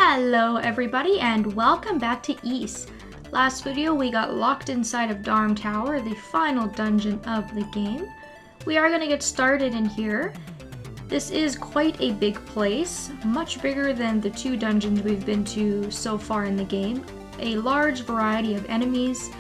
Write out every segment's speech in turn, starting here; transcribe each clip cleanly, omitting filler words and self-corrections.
Hello everybody and welcome back to Ys. Last video we got locked inside of Darm Tower, the final dungeon of the game. We are going to get started in here. This is quite a big place, much bigger than the two dungeons we've been to so far in the game. A large variety of enemies.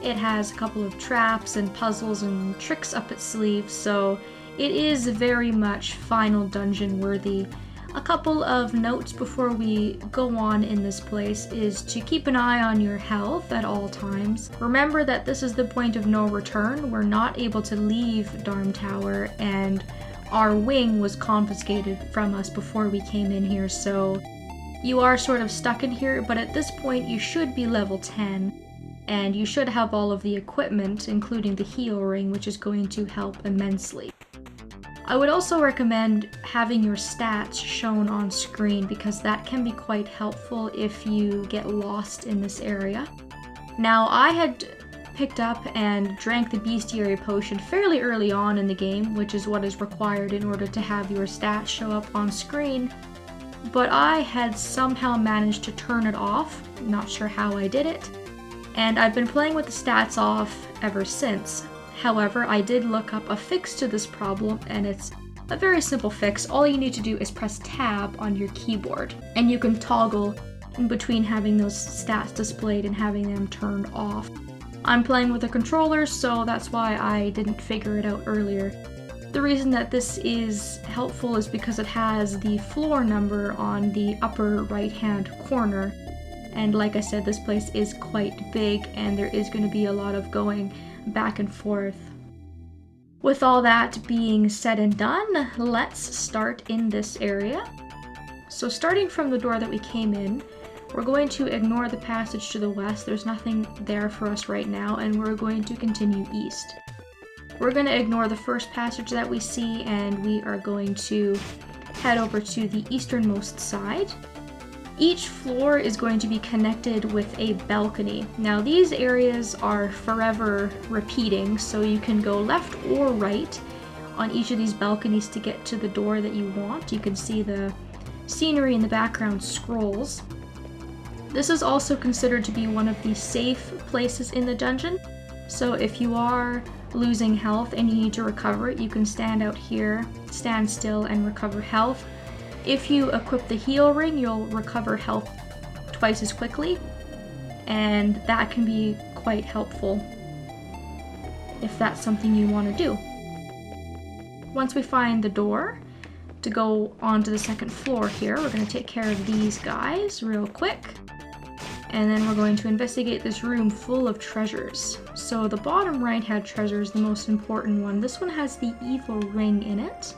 It has a couple of traps and puzzles and tricks up its sleeve, so it is very much final dungeon worthy. A couple of notes before we go on in this place is to keep an eye on your health at all times. Remember that this is the point of no return. We're not able to leave Darm Tower, and our wing was confiscated from us before we came in here, so you are sort of stuck in here, but at this point you should be level 10, and you should have all of the equipment, including the heal ring, which is going to help immensely. I would also recommend having your stats shown on screen because that can be quite helpful if you get lost in this area. Now, I had picked up and drank the Bestiary Potion fairly early on in the game, which is what is required in order to have your stats show up on screen, but I had somehow managed to turn it off, not sure how I did it, and I've been playing with the stats off ever since. However, I did look up a fix to this problem, and it's a very simple fix. All you need to do is press tab on your keyboard, and you can toggle in between having those stats displayed and having them turned off. I'm playing with a controller, so that's why I didn't figure it out earlier. The reason that this is helpful is because it has the floor number on the upper right-hand corner. And like I said, this place is quite big, and there is going to be a lot of going back and forth. With all that being said and done, let's start in this area. So starting from the door that we came in, we're going to ignore the passage to the west. There's nothing there for us right now, and we're going to continue east. We're going to ignore the first passage that we see, and we are going to head over to the easternmost side. Each floor is going to be connected with a balcony. Now these areas are forever repeating, so you can go left or right on each of these balconies to get to the door that you want. You can see the scenery in the background scrolls. This is also considered to be one of the safe places in the dungeon, so if you are losing health and you need to recover it, you can stand out here, stand still, and recover health. If you equip the heal ring, you'll recover health twice as quickly, and that can be quite helpful if that's something you want to do. Once we find the door to go onto the second floor here, we're going to take care of these guys real quick, and then we're going to investigate this room full of treasures. So the bottom right hand treasure is the most important one. This one has the evil ring in it.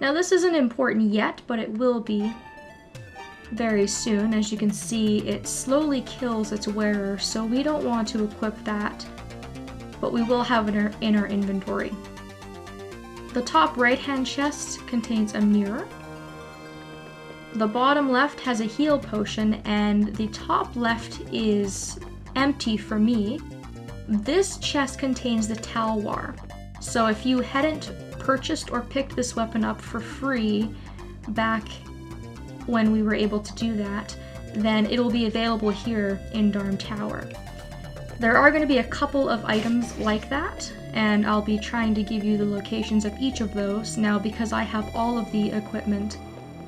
Now this isn't important yet, but it will be very soon. As you can see, it slowly kills its wearer, so we don't want to equip that, but we will have it in our inventory. The top right-hand chest contains a mirror. The bottom left has a heal potion, and the top left is empty for me. This chest contains the Talwar, so if you hadn't purchased or picked this weapon up for free back when we were able to do that, then it'll be available here in Darm Tower. There are going to be a couple of items like that, and I'll be trying to give you the locations of each of those. Now, because I have all of the equipment,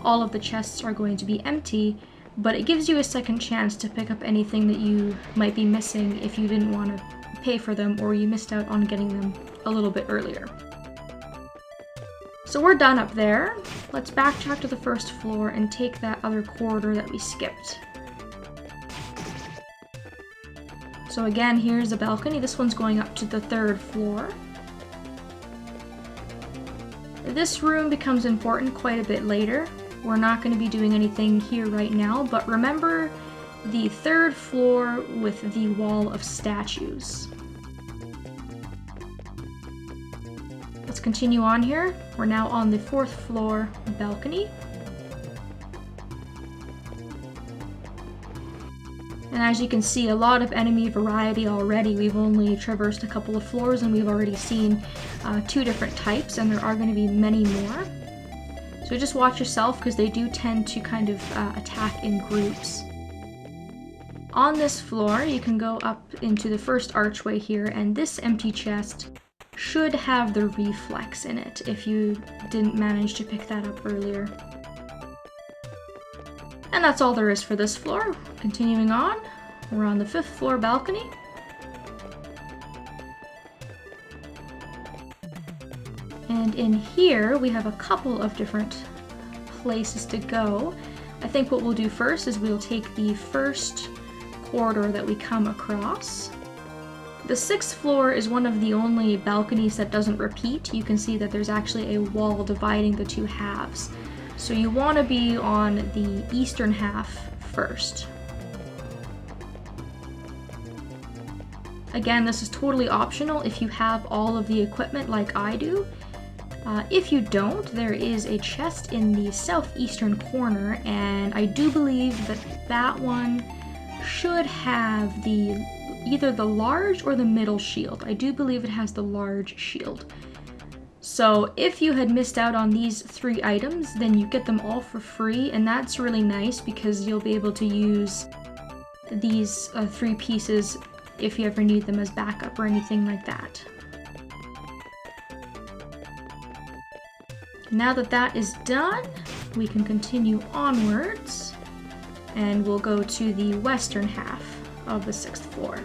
all of the chests are going to be empty, but it gives you a second chance to pick up anything that you might be missing if you didn't want to pay for them or you missed out on getting them a little bit earlier. So we're done up there. Let's backtrack to the first floor and take that other corridor that we skipped. So again, here's a balcony. This one's going up to the third floor. This room becomes important quite a bit later. We're not going to be doing anything here right now, but remember the third floor with the wall of statues. Let's continue on here. We're now on the fourth floor balcony. And as you can see, a lot of enemy variety already. We've only traversed a couple of floors and we've already seen two different types, and there are going to be many more. So So just watch yourself because they do tend to kind of attack in groups. On this floor, you can go up into the first archway here, and this empty chest should have the reflex in it if you didn't manage to pick that up earlier. And that's all there is for this floor. Continuing on, we're on the 5th floor balcony. And in here, we have a couple of different places to go. I think what we'll do first is we'll take the first corridor that we come across. The 6th floor is one of the only balconies that doesn't repeat. You can see that there's actually a wall dividing the two halves. So you want to be on the eastern half first. Again, this is totally optional if you have all of the equipment like I do. If you don't, there is a chest in the southeastern corner, and I do believe that that one should have either the large or the middle shield. I do believe it has the large shield. So if you had missed out on these 3 items, then you get them all for free, and that's really nice because you'll be able to use these 3 pieces if you ever need them as backup or anything like that. Now that that is done, we can continue onwards, and we'll go to the western half of the 6th floor.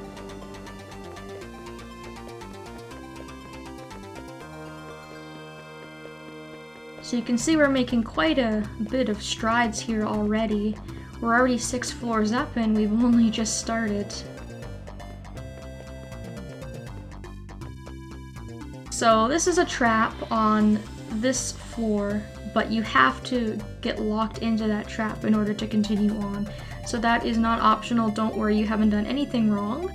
So you can see we're making quite a bit of strides here already. We're already 6 floors up and we've only just started. So this is a trap on this floor, but you have to get locked into that trap in order to continue on. So that is not optional, don't worry, you haven't done anything wrong.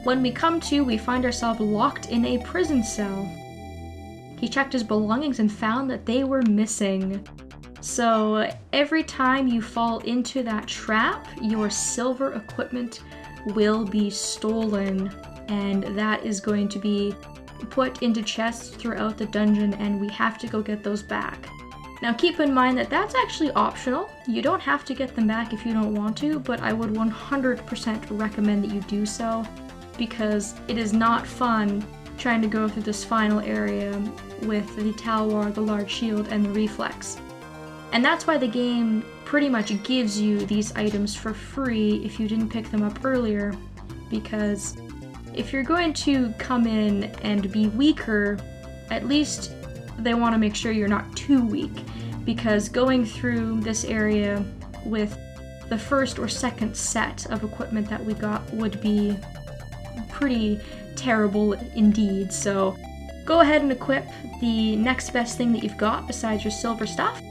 When we come to, we find ourselves locked in a prison cell. He checked his belongings and found that they were missing. So every time you fall into that trap, your silver equipment will be stolen, and that is going to be put into chests throughout the dungeon, and we have to go get those back. Now keep in mind that that's actually optional. You don't have to get them back if you don't want to, but I would 100% recommend that you do so, because it is not fun trying to go through this final area with the Talwar, the large shield, and the reflex. And that's why the game pretty much gives you these items for free if you didn't pick them up earlier, because if you're going to come in and be weaker, at least they want to make sure you're not too weak, because going through this area with the first or second set of equipment that we got would be pretty terrible indeed. So go ahead and equip the next best thing that you've got besides your silver stuff.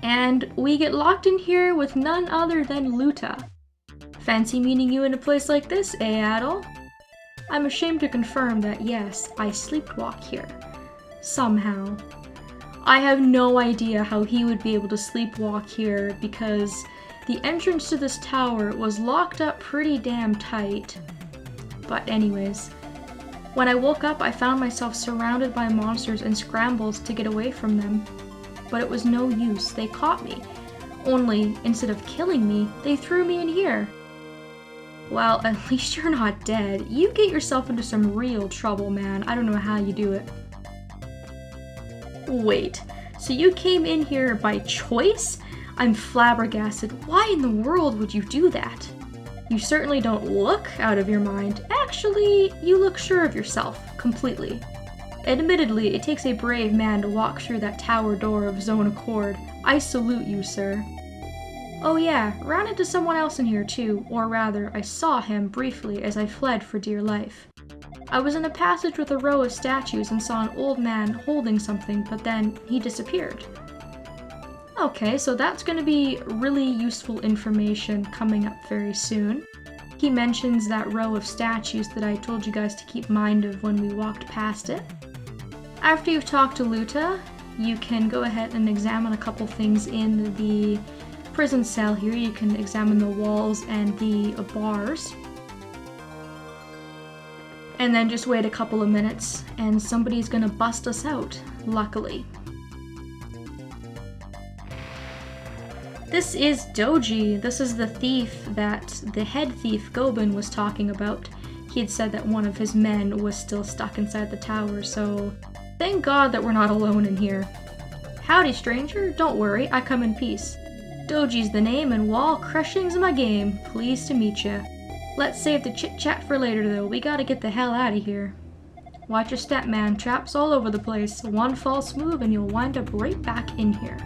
And we get locked in here with none other than Luta. Fancy meeting you in a place like this, eh, Adol? I'm ashamed to confirm that yes, I sleepwalk here. Somehow. I have no idea how he would be able to sleepwalk here because the entrance to this tower was locked up pretty damn tight. But anyways, when I woke up, I found myself surrounded by monsters and scrambled to get away from them. But it was no use, they caught me. Only, instead of killing me, they threw me in here. Well, at least you're not dead. You get yourself into some real trouble, man. I don't know how you do it. Wait, so you came in here by choice? I'm flabbergasted. Why in the world would you do that? You certainly don't look out of your mind. Actually, you look sure of yourself, completely. Admittedly, it takes a brave man to walk through that tower door of his own accord. I salute you, sir. Oh yeah, ran into someone else in here too, or rather, I saw him briefly as I fled for dear life. I was in a passage with a row of statues and saw an old man holding something, but then he disappeared. Okay, so that's going to be really useful information coming up very soon. He mentions that row of statues that I told you guys to keep mind of when we walked past it. After you've talked to Luta, you can go ahead and examine a couple things in the prison cell here. You can examine the walls and the bars. And then just wait a couple of minutes and somebody's gonna bust us out, luckily. This is Doji. This is the thief that the head thief Gobin was talking about. He had said that one of his men was still stuck inside the tower, so thank God that we're not alone in here. Howdy, stranger. Don't worry, I come in peace. Doji's the name and wall crushing's my game. Pleased to meet ya. Let's save the chit-chat for later, though. We gotta get the hell out of here. Watch your step, man. Traps all over the place. One false move and you'll wind up right back in here.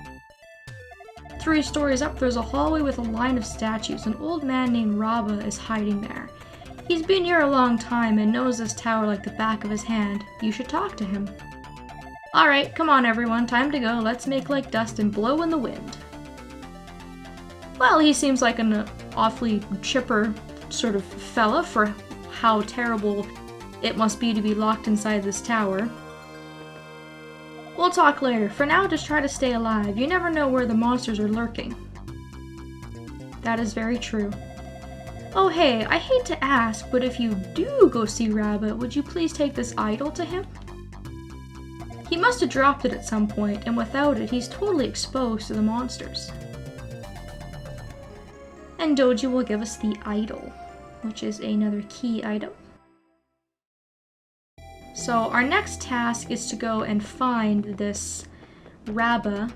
3 stories up, there's a hallway with a line of statues. An old man named Raba is hiding there. He's been here a long time and knows this tower like the back of his hand. You should talk to him. Alright, come on everyone, time to go. Let's make like dust and blow in the wind. Well, he seems like an awfully chipper sort of fella for how terrible it must be to be locked inside this tower. We'll talk later. For now, just try to stay alive. You never know where the monsters are lurking. That is very true. Oh hey, I hate to ask, but if you do go see Rabbit, would you please take this idol to him? He must have dropped it at some point, and without it, he's totally exposed to the monsters. And Doji will give us the idol, which is another key item. So our next task is to go and find this Rabba.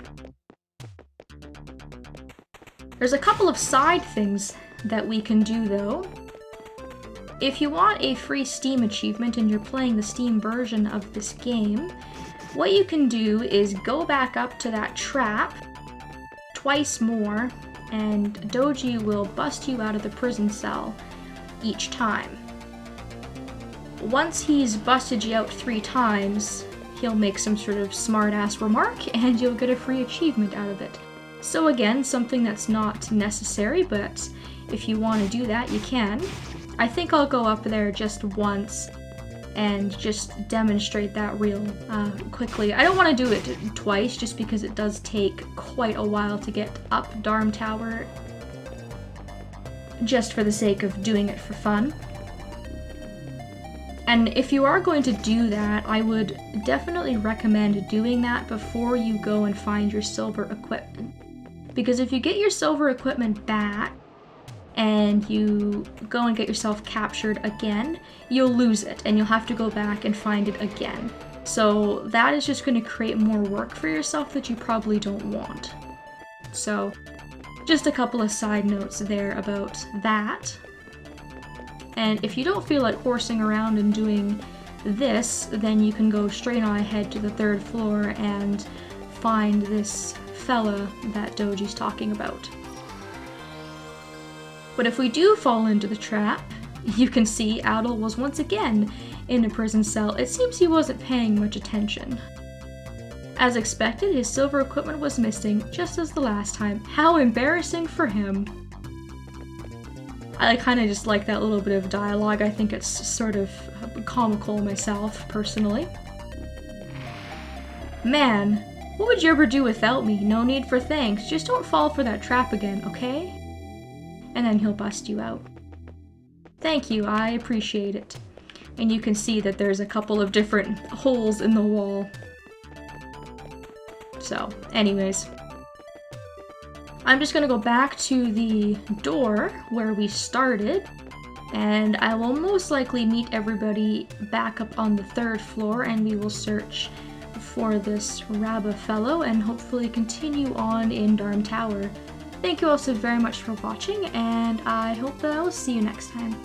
There's a couple of side things that we can do though. If you want a free Steam achievement and you're playing the Steam version of this game, what you can do is go back up to that trap twice more and Doji will bust you out of the prison cell each time. Once he's busted you out 3 times, he'll make some sort of smart-ass remark and you'll get a free achievement out of it. So again, something that's not necessary, but if you want to do that, you can. I think I'll go up there just once and just demonstrate that real quickly. I don't want to do it twice just because it does take quite a while to get up Darm Tower, just for the sake of doing it for fun. And if you are going to do that, I would definitely recommend doing that before you go and find your silver equipment. Because if you get your silver equipment back and you go and get yourself captured again, you'll lose it and you'll have to go back and find it again. So that is just going to create more work for yourself that you probably don't want. So just a couple of side notes there about that. And if you don't feel like horsing around and doing this, then you can go straight on ahead to the 3rd floor and find this fella that Doji's talking about. But if we do fall into the trap, you can see Adol was once again in a prison cell. It seems he wasn't paying much attention. As expected, his silver equipment was missing, just as the last time. How embarrassing for him. I kind of just like that little bit of dialogue. I think it's sort of comical myself, personally. Man, what would you ever do without me? No need for thanks. Just don't fall for that trap again, okay? And then he'll bust you out. Thank you, I appreciate it. And you can see that there's a couple of different holes in the wall. So, anyways. I'm just gonna go back to the door where we started, and I will most likely meet everybody back up on the 3rd floor, and we will search for this Rabba fellow and hopefully continue on in Darm Tower. Thank you all so very much for watching, and I hope that I will see you next time.